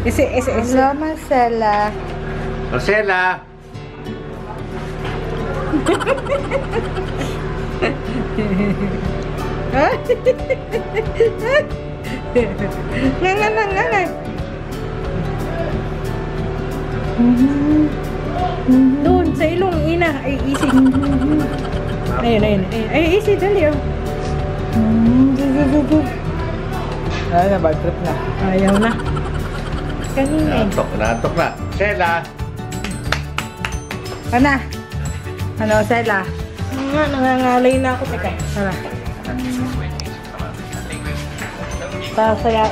Isi. Hello, Marcela. Marcela! Nga. Doon, sa ilong, ina. Ay, isi. Ayun. Ay, isi, dali, oh. Ay, na, bad trip na. Ayaw na. Kanina eh. Naantok na. Marcela! Ano, Sela? Nangangalay na ako. Teka, tara.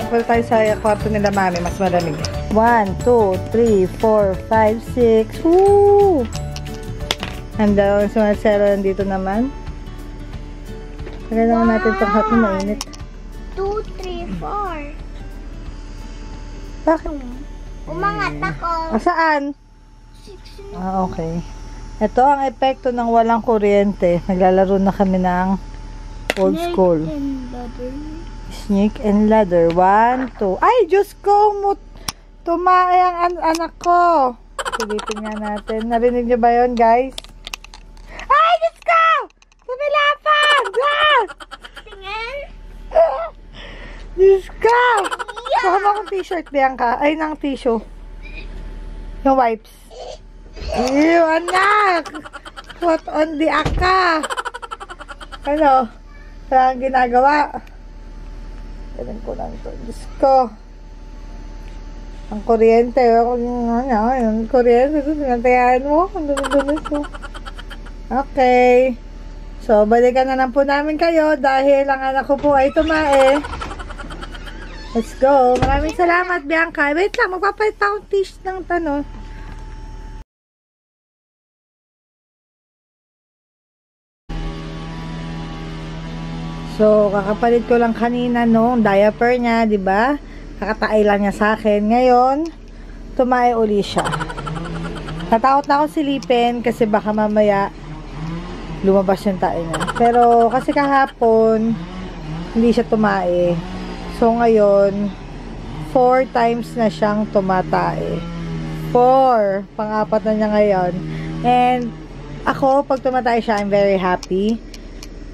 Pwede tayo sa kwarto nila, mami. Mas malamig. 1, 2, 3, 4, 5, 6. Woo! Handa si Marcelo nandito naman. Kaya naman natin itong hot na mainit. 2, 3, 4. Bakit? Umangat ako. Saan? 6. Okay. Ito ang epekto ng walang kuryente. Naglalaro na kami ng old school. Snake and ladder. 1, 2. Ay, Diyos ko! Tumae ang anak ko. Silipin nga natin. Narinig niyo ba yun, guys? Ay, Diyos ko! Sumilapag! Ah! Tingin? Diyos ko! Baka mo akong t-shirt, Bianca. Ay, ng tissue. Yung wipes. Ew, anak! What on the aka? Ano? Wala kang ginagawa. Ganun ko lang ito. Diyos ko. Ang kuryente. Ang kuryente. Sinantayahan mo. Ang dumis mo. Okay. So, balikan na lang po namin kayo dahil ang anak ko po ay tumae. Let's go. Maraming salamat, Bianca. Wait lang. Magpapalit pa akong t-shirt ng tanong. So, kakapalit ko lang kanina nung diaper niya, di ba? Kakataay lang niya sa akin. Ngayon, tumae uli siya. Natakot na ako silipin kasi baka mamaya lumabas yung tae niya. Pero kasi kahapon, hindi siya tumae. So, ngayon, 4 times na siyang tumatae. 4. Pang-apat na niya ngayon. And, ako, pag tumatae siya, I'm very happy.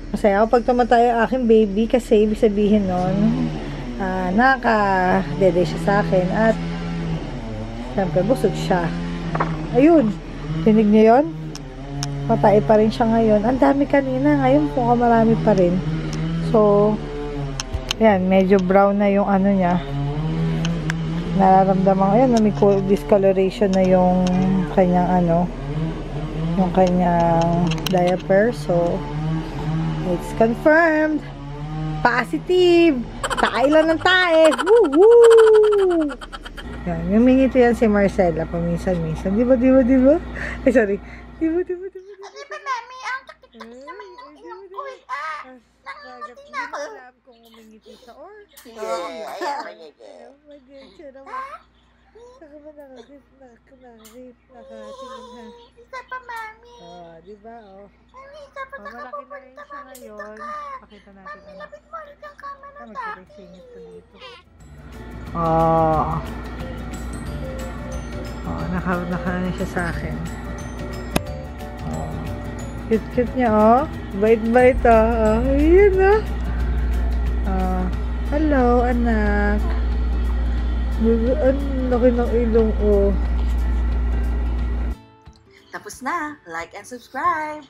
Masaya ako pag tumatay ang aking baby kasi ibig sabihin nun nakaka-dede siya sa akin at siyempre busog siya. Ayun, tinig niyo yun? Patay pa rin siya ngayon. Ang dami kanina, ngayon po marami pa rin. So yan, medyo brown na yung ano niya. Nararamdaman ko yan, may discoloration na yung kanyang yung kanyang diaper. So it's confirmed. Positive. Tae lang ng tae. Woo-woo! Yan. Humingiti yan si Marcela. Paminsan-minsan. Di ba? Ay, sorry. Di ba? Di ba, mami? Ang taktik-taktik naman ng ilong ko eh. Nangingiti na ako. Hindi alam kung humingiti siya or saka ba nakatingin ha? Isa pa, mami. Di ba? Mami, isa pa Malaki na rin siya ngayon. Pakita natin. Mami, lapit mo ulit ang camera sa akin. Magkakasingit ko dito. Naka na siya sa akin. Cute niya, Bait-bait, Ayan, hello, anak. Ang laki ng ilong, Tapos na. Like and subscribe.